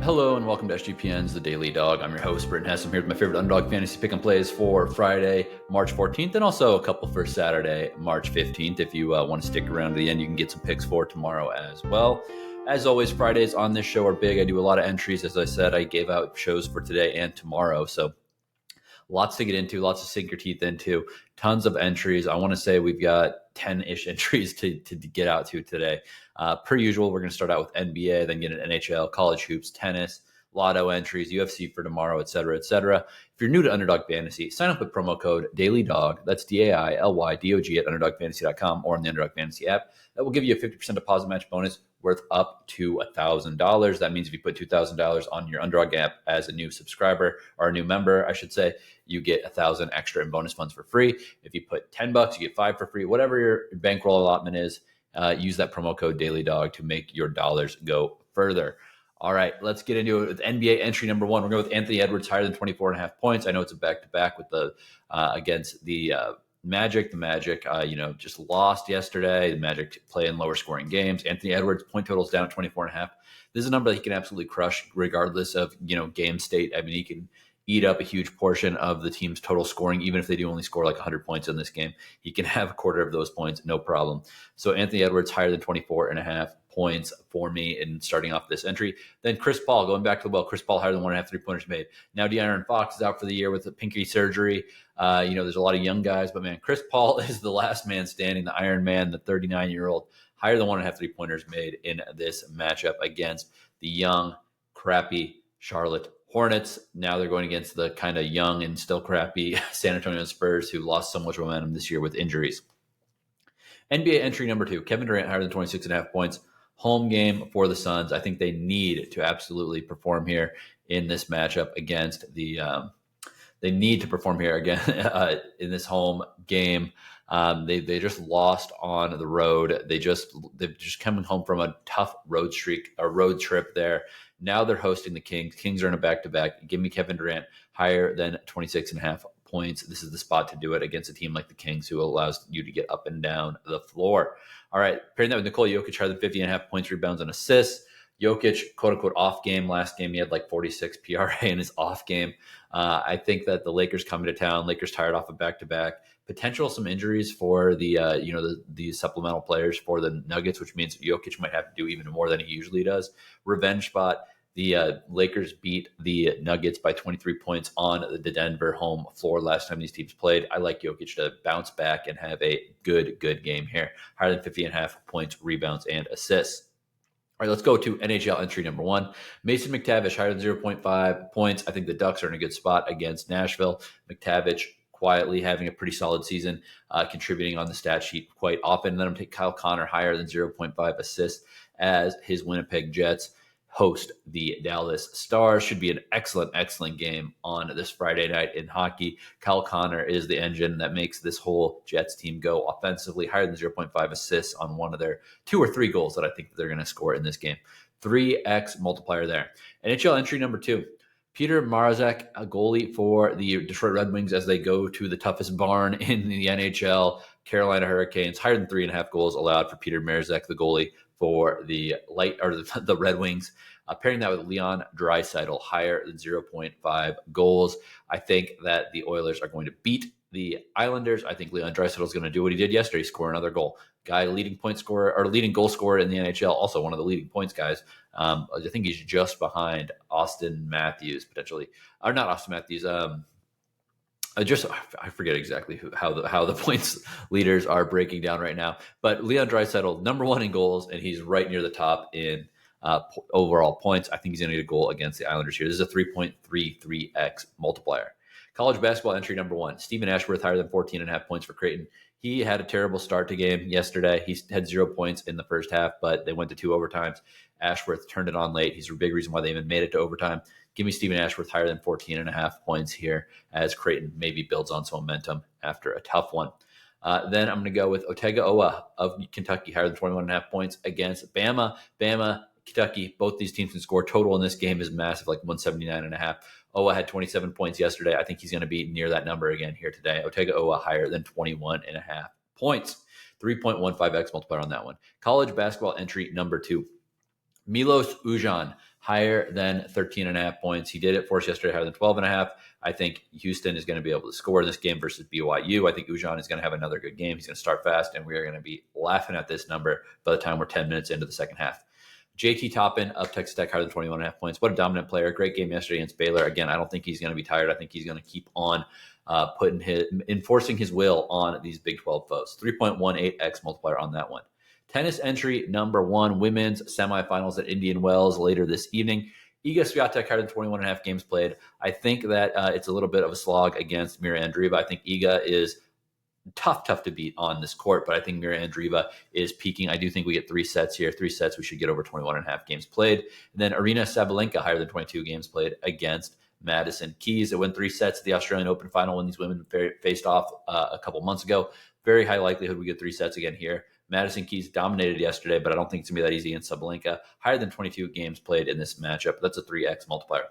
Hello and welcome to SGPN's The Daily Dog. I'm your host, Britton Hess. I'm here with my favorite Underdog fantasy pick and plays for Friday, March 14th, and also a couple for Saturday, March 15th. If you want to stick around to the end, you can get some picks for tomorrow as well. As always, Fridays on this show are big. I do a lot of entries. As I said, I gave out shows for today and tomorrow. So lots to get into, lots to sink your teeth into, tons of entries. I want to say we've got 10-ish entries to get out to today. Per usual, we're going to start out with NBA, then get an NHL, college hoops, tennis, Lotto entries, UFC for tomorrow, et cetera, et cetera. If you're new to Underdog Fantasy, sign up with promo code DailyDog. That's DAILYDOG at UnderdogFantasy.com or on the Underdog Fantasy app. That will give you a 50% deposit match bonus worth up to $1,000. That means if you put $2,000 on your Underdog app as a new subscriber, or a new member, I should say, you get $1,000 extra in bonus funds for free. If you put $10, you get $5 for free. Whatever your bankroll allotment is, use that promo code DailyDog to make your dollars go further. All right, let's get into it with NBA entry number one. We're going with Anthony Edwards higher than 24.5 points. I know it's a back-to-back with the against the Magic. The Magic, just lost yesterday. The Magic play in lower scoring games. Anthony Edwards point totals down at 24.5. This is a number that he can absolutely crush regardless of game state. I mean, he can eat up a huge portion of the team's total scoring, even if they do only score like 100 points in this game. He can have a quarter of those points, no problem. So Anthony Edwards higher than 24.5 points for me in starting off this entry. Then Chris Paul, going back to the well, Chris Paul higher than 1.5 3-pointers made. Now De'Aaron Fox is out for the year with a pinky surgery. There's a lot of young guys, but man, Chris Paul is the last man standing, the Iron Man, the 39-year-old, higher than 1.5 3-pointers made in this matchup against the young, crappy Charlotte Hornets. Now they're going against the kind of young and still crappy San Antonio Spurs, who lost so much momentum this year with injuries. NBA entry number two, Kevin Durant higher than 26.5 points. Home game for the Suns. I think they need to absolutely perform here in this matchup against the they need to perform here again in this home game. They just lost on the road. They've just coming home from a tough road trip there. Now they're hosting the Kings. Kings are in a back-to-back. Give me Kevin Durant higher than 26.5 points. This is the spot to do it against a team like the Kings, who allows you to get up and down the floor. All right, pairing that with Nikola Jokic higher than 50.5 points, rebounds, and assists. Jokic, quote-unquote, off game. Last game, he had like 46 PRA in his off game. I think that the Lakers coming to town. Lakers tired off a back-to-back. Potential some injuries for the supplemental players for the Nuggets, which means Jokic might have to do even more than he usually does. Revenge spot. The Lakers beat the Nuggets by 23 points on the Denver home floor last time these teams played. I like Jokic to bounce back and have a good game here. Higher than 50.5 points, rebounds, and assists. All right, let's go to NHL entry number one. Mason McTavish, higher than 0.5 points. I think the Ducks are in a good spot against Nashville. McTavish quietly having a pretty solid season, contributing on the stat sheet quite often. Then I'm take Kyle Connor higher than 0.5 assists as his Winnipeg Jets host the Dallas Stars. Should be an excellent game on this Friday night in hockey. Kyle Connor is the engine that makes this whole Jets team go offensively. Higher than 0.5 assists on one of their 2 or 3 goals that I think they're going to score in this game. 3x multiplier there. NHL entry number 2. Petr Mrazek, a goalie for the Detroit Red Wings as they go to the toughest barn in the NHL, Carolina Hurricanes. Higher than 3.5 goals allowed for Petr Mrazek, the goalie for the Red Wings. Pairing that with Leon Draisaitl, higher than 0.5 goals. I think that the Oilers are going to beat the Islanders. I think Leon Draisaitl is going to do what he did yesterday, score another goal. Guy, leading goal scorer in the NHL, also one of the leading points guys. I think he's just behind Austin Matthews, potentially. Or not Austin Matthews. I forget exactly how the points leaders are breaking down right now. But Leon Draisaitl, number 1 in goals, and he's right near the top in overall points. I think he's going to get a goal against the Islanders here. This is a 3.33x multiplier. College basketball entry number 1. Stephen Ashworth higher than 14.5 points for Creighton. He had a terrible start to game yesterday. He had 0 points in the first half, but they went to 2 overtimes. Ashworth turned it on late. He's a big reason why they even made it to overtime. Give me Stephen Ashworth higher than 14.5 points here as Creighton maybe builds on some momentum after a tough one. Then I'm going to go with Otega Oweh of Kentucky higher than 21.5 points against Bama. Kentucky, both these teams can score. Total in this game is massive, like 179.5. Oweh had 27 points yesterday. I think he's going to be near that number again here today. Otega Oweh higher than 21.5 points. 3.15x multiplier on that one. College basketball entry number 2. Milos Uzan higher than 13.5 points. He did it for us yesterday, higher than 12.5. I think Houston is going to be able to score this game versus BYU. I think Uzan is going to have another good game. He's going to start fast, and we are going to be laughing at this number by the time we're 10 minutes into the second half. JT Toppin of Texas Tech, higher than 21.5 points. What a dominant player. Great game yesterday against Baylor. Again, I don't think he's going to be tired. I think he's going to keep on enforcing his will on these Big 12 foes. 3.18x multiplier on that one. Tennis entry number 1, women's semifinals at Indian Wells later this evening. Iga Swiatek, higher than 21.5 games played. I think that it's a little bit of a slog against Mira Andreeva. I think Iga is tough to beat on this court, but I think Mira Andreeva is peaking. I do think we get 3 sets here. 3 sets, we should get over 21.5 games played. And then Arina Sabalenka, higher than 22 games played against Madison Keys. It went 3 sets at the Australian Open final when these women faced off a couple months ago. Very high likelihood we get 3 sets again here. Madison Keys dominated yesterday, but I don't think it's going to be that easy against Sabalenka. Higher than 22 games played in this matchup. That's a 3x multiplier.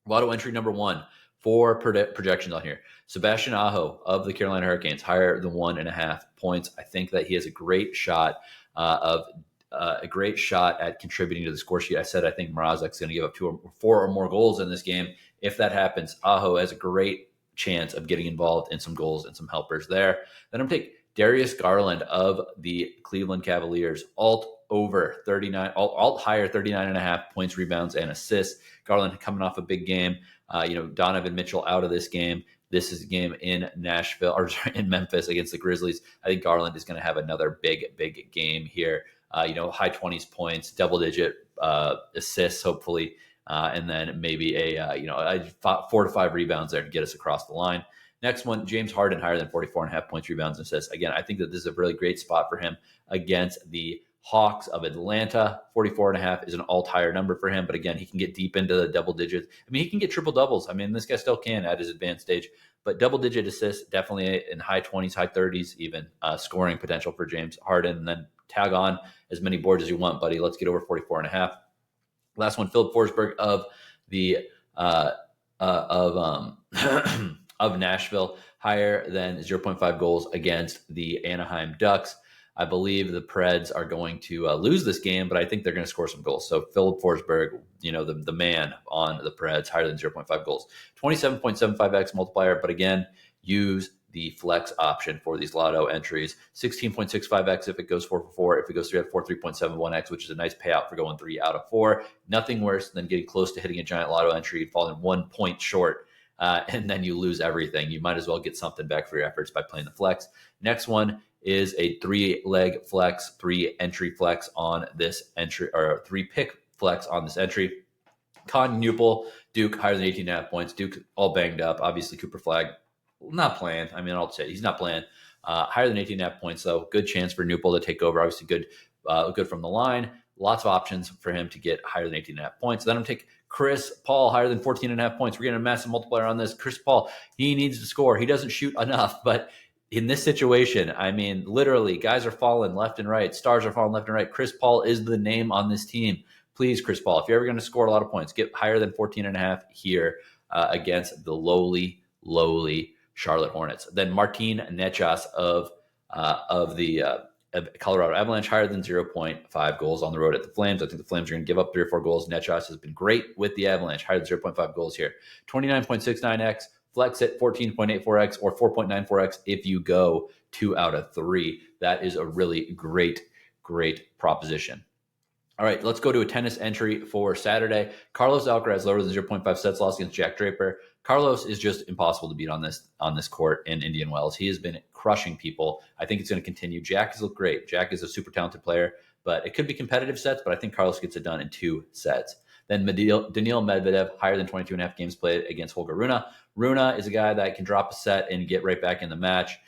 Lotto entry number 1. 4 projections on here. Sebastian Aho of the Carolina Hurricanes, higher than 1.5 points. I think that he has a great shot at contributing to the score sheet. I said I think Mrazek's going to give up 2 or 4 or more goals in this game. If that happens, Aho has a great chance of getting involved in some goals and some helpers there. Then I'm taking Darius Garland of the Cleveland Cavaliers, alt higher 39.5 points, rebounds, and assists. Garland coming off a big game. Donovan Mitchell out of this game. This is a game in in Memphis against the Grizzlies. I think Garland is going to have another big game here. High 20s points, double-digit assists, hopefully, and then maybe a 4 to 5 rebounds there to get us across the line. Next one, James Harden, higher than 44.5 points, rebounds, and assists. Again, I think that this is a really great spot for him against the Hawks of Atlanta. 44.5 is an alt-higher number for him, but again, he can get deep into the double digits. I mean, he can get triple doubles. I mean, this guy still can at his advanced stage, but double-digit assists, definitely in high 20s, high 30s even, scoring potential for James Harden, and then tag on as many boards as you want, buddy. Let's get over 44.5. Last one, Philip Forsberg of the of Nashville, higher than 0.5 goals against the Anaheim Ducks. I believe the Preds are going to lose this game, but I think they're going to score some goals. So Philip Forsberg, the man on the Preds, higher than 0.5 goals. 27.75x multiplier, but again, use the flex option for these Lotto entries. 16.65x if it goes 4 for 4. If it goes 3 out of 4, 3.71x, which is a nice payout for going 3 out of 4. Nothing worse than getting close to hitting a giant Lotto entry and falling 1 point short. And then you lose everything. You might as well get something back for your efforts by playing the flex. Next one is a 3-leg flex, 3-entry flex on this entry, or 3-pick flex on this entry. Con Newpel, Duke, higher than 18.5 points. Duke all banged up. Obviously, Cooper Flag not playing. I mean, I'll say he's not playing. Higher than 18.5 points, though. Good chance for Newpel to take over. Obviously, good from the line. Lots of options for him to get higher than 18.5 points. Then I'm taking Chris Paul, higher than 14.5 points. We're getting a massive multiplier on this. Chris Paul, he needs to score. He doesn't shoot enough, but in this situation, I mean, literally, guys are falling left and right. Stars are falling left and right. Chris Paul is the name on this team. Please, Chris Paul, if you're ever going to score a lot of points, get higher than 14.5 here against the lowly Charlotte Hornets. Then Martin Nechas of the Colorado Avalanche, higher than 0.5 goals on the road at the Flames. I think the Flames are going to give up 3 or 4 goals. Nechas has been great with the Avalanche, higher than 0.5 goals here. 29.69x, flex at 14.84x or 4.94x if you go 2 out of 3. That is a really great proposition. All right, let's go to a tennis entry for Saturday. Carlos Alcaraz lower than 0.5 sets loss against Jack Draper. Carlos is just impossible to beat on this court in Indian Wells. He has been crushing people. I think it's going to continue. Jack has looked great. Jack is a super talented player, but it could be competitive sets, but I think Carlos gets it done in 2 sets. Then Daniil Medvedev, higher than 22.5 games played against Holger Rune. Rune is a guy that can drop a set and get right back in the match.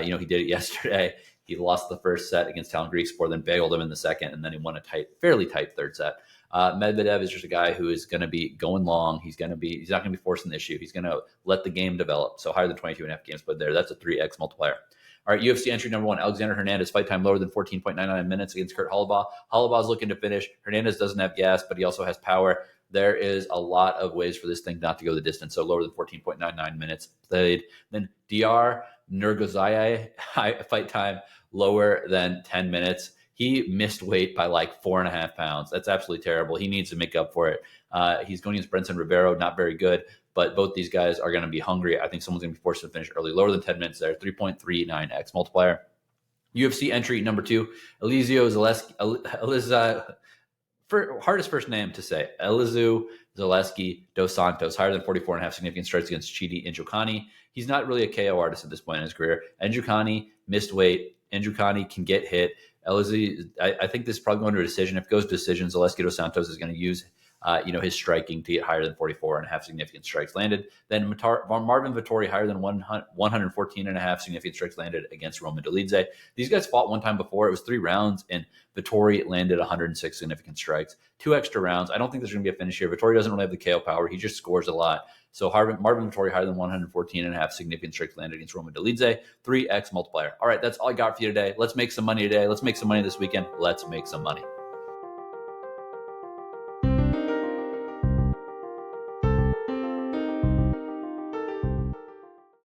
He did it yesterday. He lost the first set against Talon Griekspoor, then bailed him in the second, and then he won a fairly tight third set. Medvedev is just a guy who is going to be going long. He's not going to be forcing the issue. He's going to let the game develop. So higher than 22.5 games played there. That's a 3x multiplier. All right, UFC entry number 1, Alexander Hernandez, fight time lower than 14.99 minutes against Kurt Holobaugh. Holobaugh's looking to finish. Hernandez doesn't have gas, but he also has power. There is a lot of ways for this thing not to go the distance, so lower than 14.99 minutes played. Then DR Nurgozaye, fight time lower than 10 minutes. He missed weight by like 4.5 pounds. That's absolutely terrible. He needs to make up for it. He's going against Brenton Rivero, not very good, but both these guys are going to be hungry. I think someone's going to be forced to finish early, lower than 10 minutes there, 3.39x multiplier. UFC entry number 2, Elizeu Zaleski. Hardest first name to say, Elizeu Zaleski dos Santos, higher than 44.5 significant strikes against Chidi Njokuani. He's not really a KO artist at this point in his career. Njokuani missed weight. Njokuani can get hit. Elizeu, I think this is probably going to a decision. If it goes to decision, Zaleski dos Santos is going to use his striking to get higher than 44.5 significant strikes landed. Then Marvin Vettori higher than 114.5 significant strikes landed against Roman Dolidze. These guys fought one time before. It was 3 rounds, and Vettori landed 106 significant strikes. 2 extra rounds. I don't think there's going to be a finish here. Vettori doesn't really have the KO power. He just scores a lot. So Marvin Vettori higher than 114.5 significant strikes landed against Roman Dolidze. 3x multiplier. All right, that's all I got for you today. Let's make some money today. Let's make some money this weekend. Let's make some money.